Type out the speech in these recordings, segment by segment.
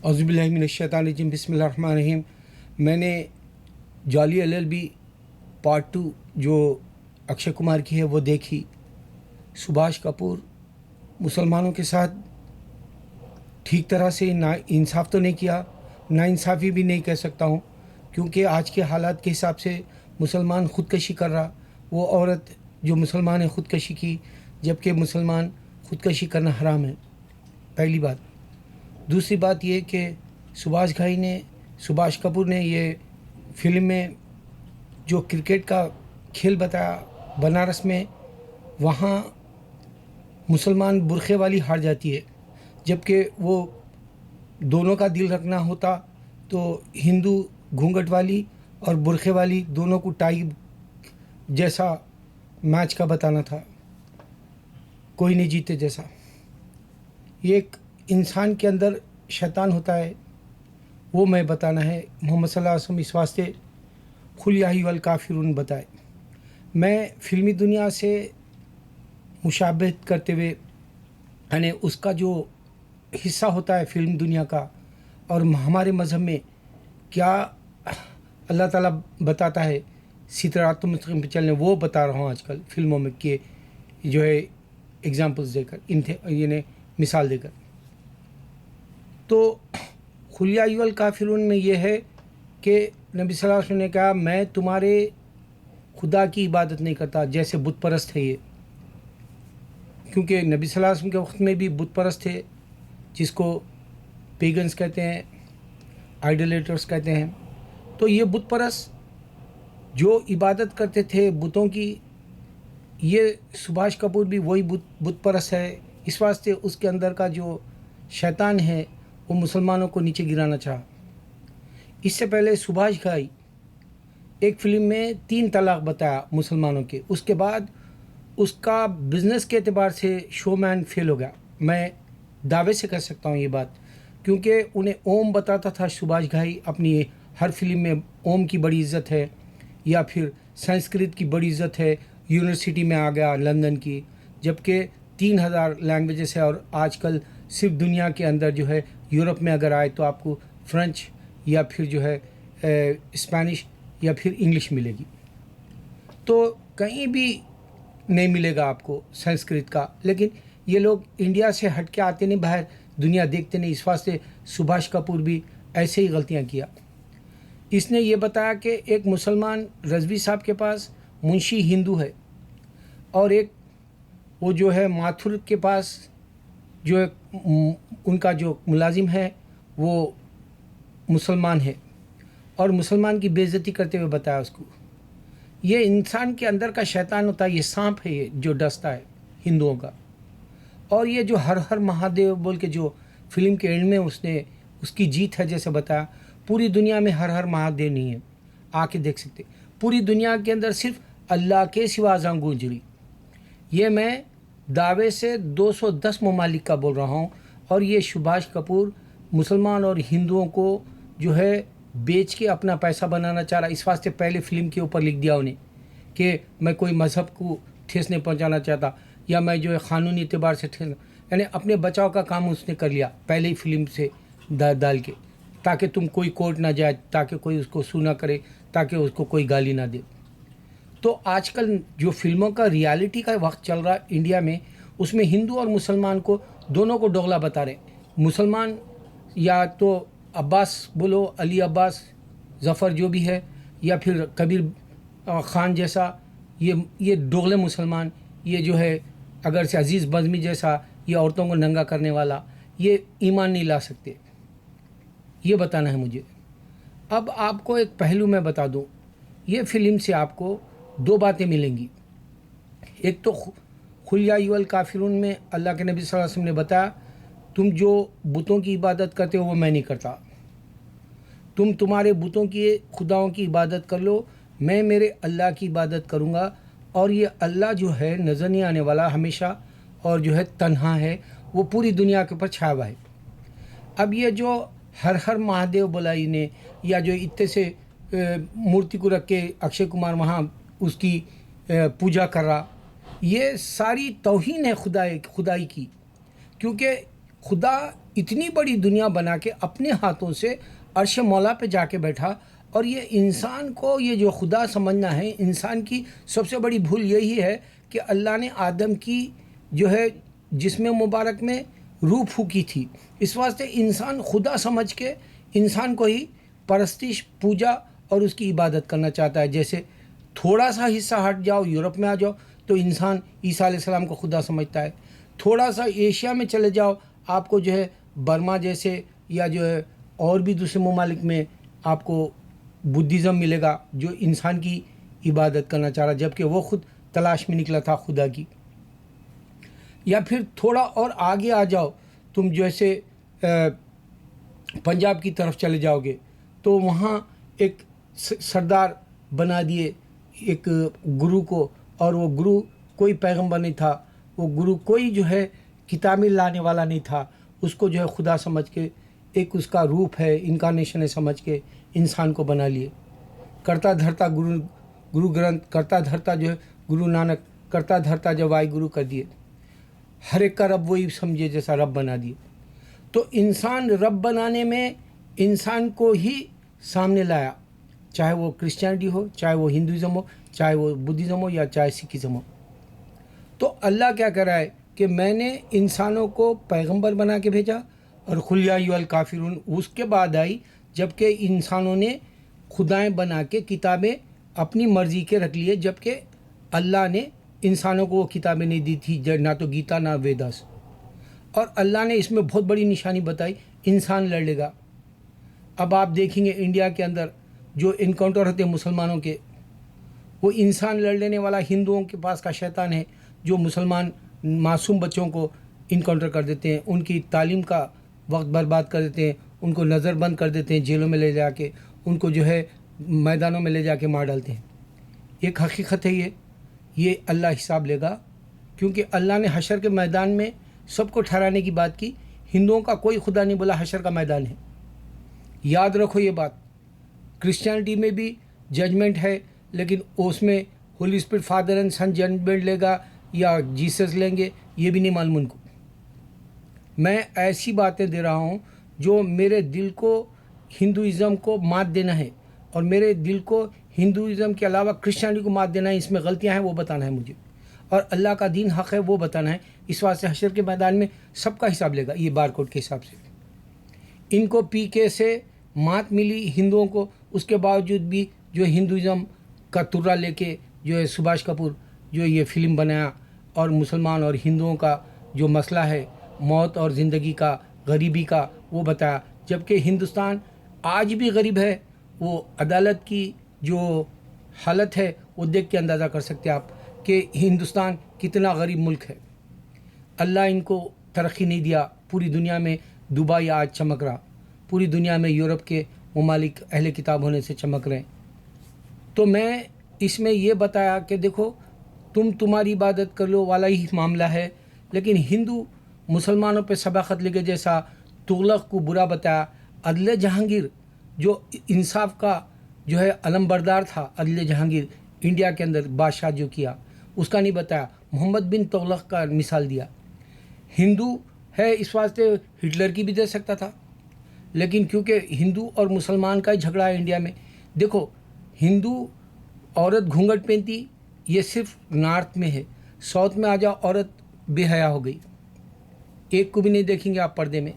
اعوذ باللہ من الشیطان الرجیم بسم اللہ الرحمن الرحیم۔ میں نے جالی LLB پارٹ 2 جو اکشے کمار کی ہے وہ دیکھی۔ سبھاش کپور مسلمانوں کے ساتھ ٹھیک طرح سے انصاف تو نہیں کیا، نا انصافی بھی نہیں کہہ سکتا ہوں، کیونکہ آج کے حالات کے حساب سے مسلمان خودکشی کر رہا، وہ عورت جو مسلمان ہے خودکشی کی، جبکہ مسلمان خودکشی کرنا حرام ہے، پہلی بات۔ دوسری بات یہ کہ سبھاش کپور نے یہ فلم میں جو کرکٹ کا کھیل بتایا بنارس میں، وہاں مسلمان برقعے والی ہار جاتی ہے، جبکہ وہ دونوں کا دل رکھنا ہوتا تو ہندو گھونگھٹ والی اور برقعے والی دونوں کو ٹائی جیسا میچ کا بتانا تھا، کوئی نہیں جیتے جیسا۔ یہ ایک انسان کے اندر شیطان ہوتا ہے، وہ میں بتانا ہے۔ محمد صلی اللہ علیہ وسلم اس واسطے قل یا ایھا الکافرون بتائے۔ میں فلمی دنیا سے مشابہت کرتے ہوئے، یعنی اس کا جو حصہ ہوتا ہے فلم دنیا کا، اور ہمارے مذہب میں کیا اللہ تعالیٰ بتاتا ہے صراط مستقیم پہ چلنے، وہ بتا رہا ہوں آج کل فلموں میں، کہ جو ہے ایگزامپلس دے کر، یعنی مثال دے کر۔ تو قل یا ایھا الکافرون میں یہ ہے کہ نبی صلی اللہ علیہ وسلم نے کہا میں تمہارے خدا کی عبادت نہیں کرتا، جیسے بت پرست ہے یہ، کیونکہ نبی صلی اللہ علیہ وسلم کے وقت میں بھی بت پرست تھے، جس کو پیگنز کہتے ہیں، آئیڈولیٹرز کہتے ہیں۔ تو یہ بت پرست جو عبادت کرتے تھے بتوں کی، یہ سبھاش کپور بھی وہی بت پرست ہے، اس واسطے اس کے اندر کا جو شیطان ہے وہ مسلمانوں کو نیچے گرانا چاہا۔ اس سے پہلے سبھاش گھائی ایک فلم میں 3 طلاق بتایا مسلمانوں کے، اس کے بعد اس کا بزنس کے اعتبار سے شو مین فیل ہو گیا۔ میں دعوے سے کہہ سکتا ہوں یہ بات، کیونکہ انہیں اوم بتاتا تھا سبھاش گھائی اپنی ہر فلم میں، اوم کی بڑی عزت ہے، یا پھر سنسکرت کی بڑی عزت ہے، یونیورسٹی میں آ گیا لندن کی، جبکہ 3000 لینگویجز ہے، اور آج کل صرف دنیا کے اندر جو ہے یورپ میں اگر آئے تو آپ کو فرینچ یا پھر جو ہے اسپینش یا پھر انگلش ملے گی، تو کہیں بھی نہیں ملے گا آپ کو سنسکرت کا۔ لیکن یہ لوگ انڈیا سے ہٹ کے آتے نہیں، باہر دنیا دیکھتے نہیں، اس واسطے سبھاش کپور بھی ایسے ہی غلطیاں کیا۔ اس نے یہ بتایا کہ ایک مسلمان رضوی صاحب کے پاس منشی ہندو ہے، اور ایک وہ جو ہے ماتھر کے پاس جو ان کا جو ملازم ہے وہ مسلمان ہے، اور مسلمان کی بے عزتی کرتے ہوئے بتایا اس کو۔ یہ انسان کے اندر کا شیطان ہوتا ہے، یہ سانپ ہے یہ جو ڈستا ہے ہندوؤں کا۔ اور یہ جو ہر ہر مہادیو بول کے جو فلم کے اینڈ میں اس کی جیت ہے، جیسے بتایا پوری دنیا میں ہر ہر مہادیو نہیں ہے، آ کے دیکھ سکتے، پوری دنیا کے اندر صرف اللہ کے سوا اذان گونج رہی۔ یہ میں دعوے سے 210 ممالک کا بول رہا ہوں، اور یہ سبھاش کپور مسلمان اور ہندوؤں کو جو ہے بیچ کے اپنا پیسہ بنانا چاہ رہا، اس واسطے پہلے فلم کے اوپر لکھ دیا انہیں کہ میں کوئی مذہب کو ٹھیس نہیں پہنچانا چاہتا، یا میں جو ہے قانونی اعتبار سے یعنی اپنے بچاؤ کا کام اس نے کر لیا پہلے ہی فلم سے ڈال کے، تاکہ تم کوئی کورٹ نہ جائے، تاکہ کوئی اس کو سو نہ کرے، تاکہ اس کو کوئی گالی نہ دے۔ تو آج کل جو فلموں کا ریالٹی کا وقت چل رہا ہے انڈیا میں، اس میں ہندو اور مسلمان کو دونوں کو دوغلا بتا رہے ہیں۔ مسلمان یا تو عباس بولو، علی عباس ظفر جو بھی ہے، یا پھر کبیر خان جیسا، یہ دوغلے مسلمان، یہ جو ہے اگر سے عزیز بزمی جیسا، یہ عورتوں کو ننگا کرنے والا، یہ ایمان نہیں لا سکتے، یہ بتانا ہے مجھے۔ اب آپ کو ایک پہلو میں بتا دوں، یہ فلم سے آپ کو 2 باتیں ملیں گی۔ ایک تو قل یا ایھا الکافرون میں اللہ کے نبی صلی اللہ علیہ وسلم نے بتایا تم جو بتوں کی عبادت کرتے ہو وہ میں نہیں کرتا، تمہارے بتوں کی خداؤں کی عبادت کر لو، میں میرے اللہ کی عبادت کروں گا، اور یہ اللہ جو ہے نظر نہیں آنے والا ہمیشہ، اور جو ہے تنہا ہے، وہ پوری دنیا کے اوپر چھایا ہوا ہے۔ اب یہ جو ہر ہر مہادیو بولا نے، یا جو اتنے سے مورتی کو رکھ کے اکشے کمار وہاں اس کی پوجا کر رہا، یہ ساری توہین ہے خدائی کی، کیونکہ خدا اتنی بڑی دنیا بنا کے اپنے ہاتھوں سے عرش مولا پہ جا کے بیٹھا. اور یہ انسان کو یہ جو خدا سمجھنا ہے، انسان کی سب سے بڑی بھول یہی ہے کہ اللہ نے آدم کی جو ہے جسم مبارک میں روح پھونکی تھی. اس واسطے انسان خدا سمجھ کے انسان کو ہی پرستش، پوجا اور اس کی عبادت کرنا چاہتا ہے. جیسے تھوڑا سا حصہ ہٹ جاؤ، یورپ میں آ جاؤ تو انسان عیسیٰ علیہ السلام کو خدا سمجھتا ہے. تھوڑا سا ایشیا میں چلے جاؤ، آپ کو جو ہے برما جیسے یا جو ہے اور بھی دوسرے ممالک میں آپ کو بدھزم ملے گا جو انسان کی عبادت کرنا چاہ رہا، جبکہ وہ خود تلاش میں نکلا تھا خدا کی. یا پھر تھوڑا اور آگے آ جاؤ، تم جیسے پنجاب کی طرف چلے جاؤ گے تو وہاں ایک سردار بنا دیے ایک گرو کو، اور وہ گرو کوئی پیغمبر نہیں تھا، وہ گرو کوئی جو ہے کتابیں لانے والا نہیں تھا. اس کو جو ہے خدا سمجھ کے ایک اس کا روپ ہے، انکارنیشن ہے سمجھ کے انسان کو بنا لیے. کرتا دھرتا گرو گرنتھ، کرتا دھرتا جو ہے گرو نانک، کرتا دھرتا جو وائی گرو کر دیے. ہر ایک کا رب وہی سمجھے جیسا رب بنا دیے. تو انسان رب بنانے میں انسان کو ہی سامنے لایا، چاہے وہ کرسچینٹی ہو، چاہے وہ ہندوازم ہو، چاہے وہ بدھزم ہو یا چاہے سکھزم ہو. تو اللہ کیا کر رہا ہے کہ میں نے انسانوں کو پیغمبر بنا کے بھیجا، اور قل یا ایھا الکافرون اس کے بعد آئی جبکہ انسانوں نے خدائیں بنا کے کتابیں اپنی مرضی کے رکھ لیے، جبکہ اللہ نے انسانوں کو وہ کتابیں نہیں دی تھی، نہ تو گیتا نہ ویداس. اور اللہ نے اس میں بہت بڑی نشانی بتائی، انسان لڑ لے گا. اب آپ دیکھیں گے انڈیا کے اندر جو انکاؤنٹر ہوتے ہیں مسلمانوں کے، وہ انسان لڑ لینے والا ہندوؤں کے پاس کا شیطان ہے جو مسلمان معصوم بچوں کو انکاؤنٹر کر دیتے ہیں، ان کی تعلیم کا وقت برباد کر دیتے ہیں، ان کو نظر بند کر دیتے ہیں، جیلوں میں لے جا کے ان کو جو ہے میدانوں میں لے جا کے مار ڈالتے ہیں. ایک حقیقت ہے یہ اللہ حساب لے گا، کیونکہ اللہ نے حشر کے میدان میں سب کو ٹھہرانے کی بات کی. ہندوؤں کا کوئی خدا نہیں بولا حشر کا میدان ہے، یاد رکھو یہ بات. کرسچینٹی میں بھی ججمنٹ ہے، لیکن اس میں holy spirit father and son judgment لے گا یا جیسس لیں گے یہ بھی نہیں معلوم ان کو. میں ایسی باتیں دے رہا ہوں جو میرے دل کو ہندوازم کو مات دینا ہے، اور میرے دل کو ہندوازم کے علاوہ کرسچینٹی کو مات دینا ہے. اس میں غلطیاں ہیں وہ بتانا ہے مجھے، اور اللہ کا دین حق ہے وہ بتانا ہے. اس واسطے حشر کے میدان میں سب کا حساب لے گا یہ بار کوڈ کے حساب سے. ان کو پی کے سے مات ملی ہندوؤں کو، اس کے باوجود بھی جو ہندوازم کا ترا لے کے جو ہے سبھاش کپور جو یہ فلم بنایا، اور مسلمان اور ہندوؤں کا جو مسئلہ ہے موت اور زندگی کا، غریبی کا، وہ بتایا. جبکہ ہندوستان آج بھی غریب ہے. وہ عدالت کی جو حالت ہے وہ دیکھ کے اندازہ کر سکتے آپ کہ ہندوستان کتنا غریب ملک ہے. اللہ ان کو ترقی نہیں دیا. پوری دنیا میں دبئی آج چمک رہا، پوری دنیا میں یورپ کے ممالک اہل کتاب ہونے سے چمک رہے ہیں. تو میں اس میں یہ بتایا کہ دیکھو تمہاری عبادت کر لو والا ہی معاملہ ہے، لیکن ہندو مسلمانوں پہ سبقت لے کے جیسا تغلق کو برا بتایا. عدل جہانگیر جو انصاف کا جو ہے علم بردار تھا، عدل جہانگیر انڈیا کے اندر بادشاہ جو کیا اس کا نہیں بتایا. محمد بن تغلق کا مثال دیا. ہندو ہے اس واسطے ہٹلر کی بھی دے سکتا تھا، لیکن کیونکہ ہندو اور مسلمان کا ہی جھگڑا ہے انڈیا میں. دیکھو ہندو عورت گھونگھٹ پہنتی یہ صرف نارتھ میں ہے، ساؤتھ میں آ جاؤ عورت بے حیا ہو گئی، ایک کو بھی نہیں دیکھیں گے آپ پردے میں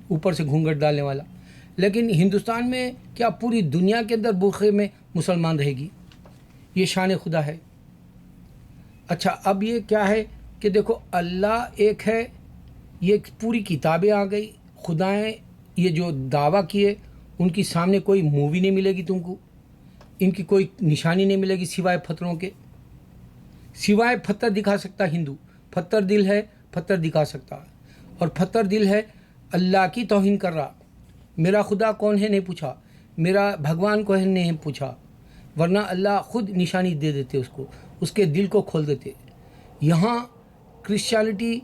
اوپر سے گھونگھٹ ڈالنے والا. لیکن ہندوستان میں کیا پوری دنیا کے اندر برقعے میں مسلمان رہے گی؟ یہ شان خدا ہے. اچھا اب یہ کیا ہے کہ دیکھو اللہ ایک ہے، یہ پوری کتابیں آ گئی، خدائیں یہ جو دعویٰ کیے ان کی سامنے کوئی مووی نہیں ملے گی تم کو، ان کی کوئی نشانی نہیں ملے گی سوائے پتھروں کے. سوائے پتھر دکھا سکتا ہندو، پتھر دل ہے پتھر دکھا سکتا ہے، اور پتھر دل ہے اللہ کی توہین کر رہا. میرا خدا کون ہے نہیں پوچھا، میرا بھگوان کون ہے نہیں پوچھا، ورنہ اللہ خود نشانی دے دیتے اس کو، اس کے دل کو کھول دیتے. یہاں کرسچینٹی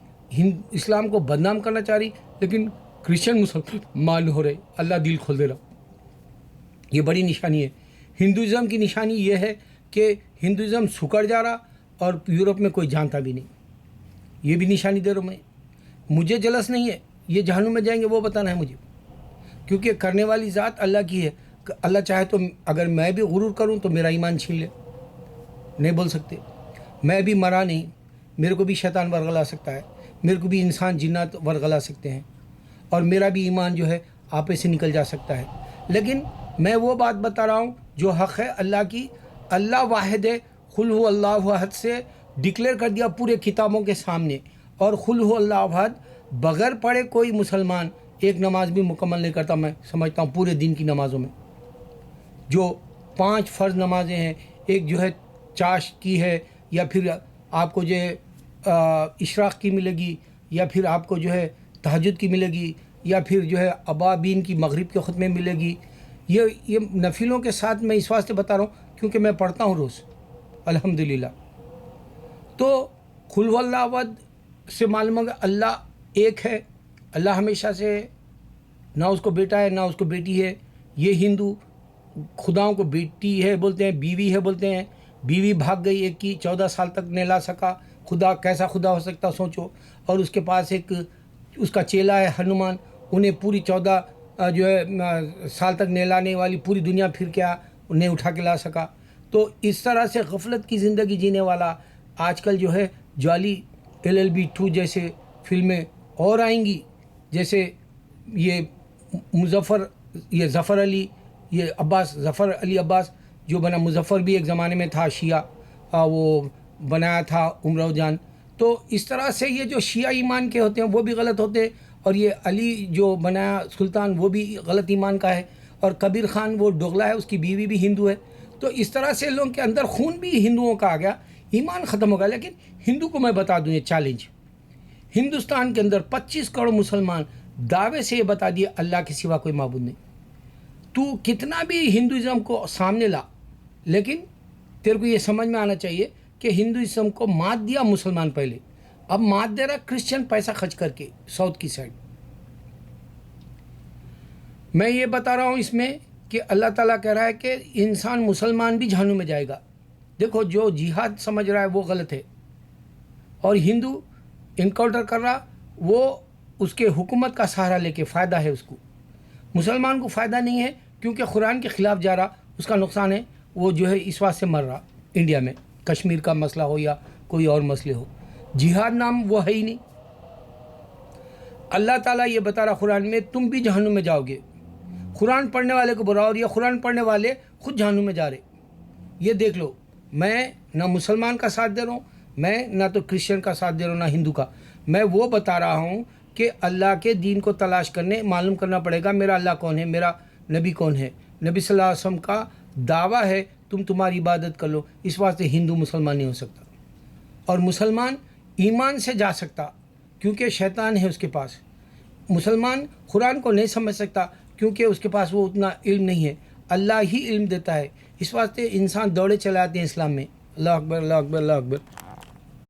اسلام کو بدنام کرنا چاہ رہی، لیکن کرسچن مسلمان ہو رہے، اللہ دل کھول دے رہا. یہ بڑی نشانی ہے. ہندوازم کی نشانی یہ ہے کہ ہندوازم سکڑ جا رہا اور یورپ میں کوئی جانتا بھی نہیں. یہ بھی نشانی دے رہا ہوں میں. مجھے جلس نہیں ہے، یہ جہنم میں جائیں گے وہ بتانا ہے مجھے، کیونکہ کرنے والی ذات اللہ کی ہے. اللہ چاہے تو اگر میں بھی غرور کروں تو میرا ایمان چھین لے، نہیں بول سکتے. میں بھی مرا نہیں، میرے کو بھی شیطان ورغلا سکتا ہے، میرے کو بھی انسان جنات ورغلا سکتے ہیں، اور میرا بھی ایمان جو ہے آپے سے نکل جا سکتا ہے. لیکن میں وہ بات بتا رہا ہوں جو حق ہے اللہ کی. اللہ واحد ہے، قل هو اللہ احد سے ڈکلیئر کر دیا پورے کتابوں کے سامنے. اور قل هو اللہ احد بغیر پڑھے کوئی مسلمان ایک نماز بھی مکمل نہیں کرتا. میں سمجھتا ہوں پورے دن کی نمازوں میں جو 5 فرض نمازیں ہیں، ایک جو ہے چاش کی ہے، یا پھر آپ کو جو ہے اشراق کی ملے گی، یا پھر آپ کو جو ہے تہجد کی ملے گی، یا پھر جو ہے ابابین کی مغرب کے خطبے ملے گی. یہ نفلوں کے ساتھ میں اس واسطے بتا رہا ہوں کیونکہ میں پڑھتا ہوں روز الحمدللہ. تو قل هو اللہ احد سے معلوم ہوگا اللہ ایک ہے. اللہ ہمیشہ سے نہ اس کو بیٹا ہے نہ اس کو بیٹی ہے. یہ ہندو خداؤں کو بیٹی ہے بولتے ہیں، بیوی ہے بولتے ہیں. بیوی بھاگ گئی ایک کی، 14 سال تک نہیں لا سکا. خدا کیسا خدا ہو سکتا سوچو. اور اس کے پاس ایک اس کا چیلا ہے ہنومان، انہیں پوری 14 جو ہے سال تک نہیں لانے والی پوری دنیا پھر کیا انہیں اٹھا کے لا سکا. تو اس طرح سے غفلت کی زندگی جینے والا آج کل جو ہے جعلی LLB 2 جیسے فلمیں اور آئیں گی، جیسے یہ ظفر علی، یہ ظفر علی عباس جو بنا. مظفر بھی ایک زمانے میں تھا شیعہ، وہ بنایا تھا امراؤ جان. تو اس طرح سے یہ جو شیعہ ایمان کے ہوتے ہیں وہ بھی غلط ہوتے، اور یہ علی جو بنایا سلطان وہ بھی غلط ایمان کا ہے. اور کبیر خان وہ ڈوغلا ہے، اس کی بیوی بھی ہندو ہے. تو اس طرح سے لوگوں کے اندر خون بھی ہندوؤں کا آ گیا، ایمان ختم ہو گیا. لیکن ہندو کو میں بتا دوں یہ چیلنج، ہندوستان کے اندر 25 کروڑ مسلمان دعوے سے یہ بتا دیے اللہ کے سوا کوئی معبود نہیں. تو کتنا بھی ہندوازم کو سامنے لا، لیکن تیرے کو یہ سمجھ میں آنا چاہیے کہ ہندوازم کو مات دیا مسلمان پہلے، اب مات دے رہا کرسچن پیسہ خرچ کر کے ساؤتھ کی سائڈ. میں یہ بتا رہا ہوں اس میں کہ اللہ تعالیٰ کہہ رہا ہے کہ انسان مسلمان بھی جہنم میں جائے گا. دیکھو جو جہاد سمجھ رہا ہے وہ غلط ہے، اور ہندو انکاؤنٹر کر رہا وہ اس کے حکومت کا سہارا لے کے فائدہ ہے اس کو. مسلمان کو فائدہ نہیں ہے کیونکہ قرآن کے خلاف جا رہا، اس کا نقصان ہے. وہ جو ہے اس واسطے مر رہا انڈیا میں، کشمیر کا مسئلہ ہو یا کوئی اور مسئلے ہو. جہاد نام وہ ہے ہی نہیں. اللہ تعالیٰ یہ بتا رہا قرآن میں تم بھی جہنم میں جاؤ گے. قرآن پڑھنے والے کو برا، اور یہ قرآن پڑھنے والے خود جہنم میں جا رہے. یہ دیکھ لو، میں نہ مسلمان کا ساتھ دے رہا ہوں، میں نہ تو کرسچن کا ساتھ دے رہا ہوں، نہ ہندو کا. میں وہ بتا رہا ہوں کہ اللہ کے دین کو تلاش کرنے معلوم کرنا پڑے گا میرا اللہ کون ہے، میرا نبی کون ہے. نبی صلی اللہ علیہ وسلم کا دعویٰ ہے تمہاری عبادت کر لو. اس واسطے ہندو مسلمان نہیں ہو سکتا، اور مسلمان ایمان سے جا سکتا کیونکہ شیطان ہے اس کے پاس. مسلمان قرآن کو نہیں سمجھ سکتا کیونکہ اس کے پاس وہ اتنا علم نہیں ہے. اللہ ہی علم دیتا ہے. اس واسطے انسان دوڑے چلے آتے ہیں اسلام میں. اللہ اکبر، اللہ اکبر، اللہ اکبر.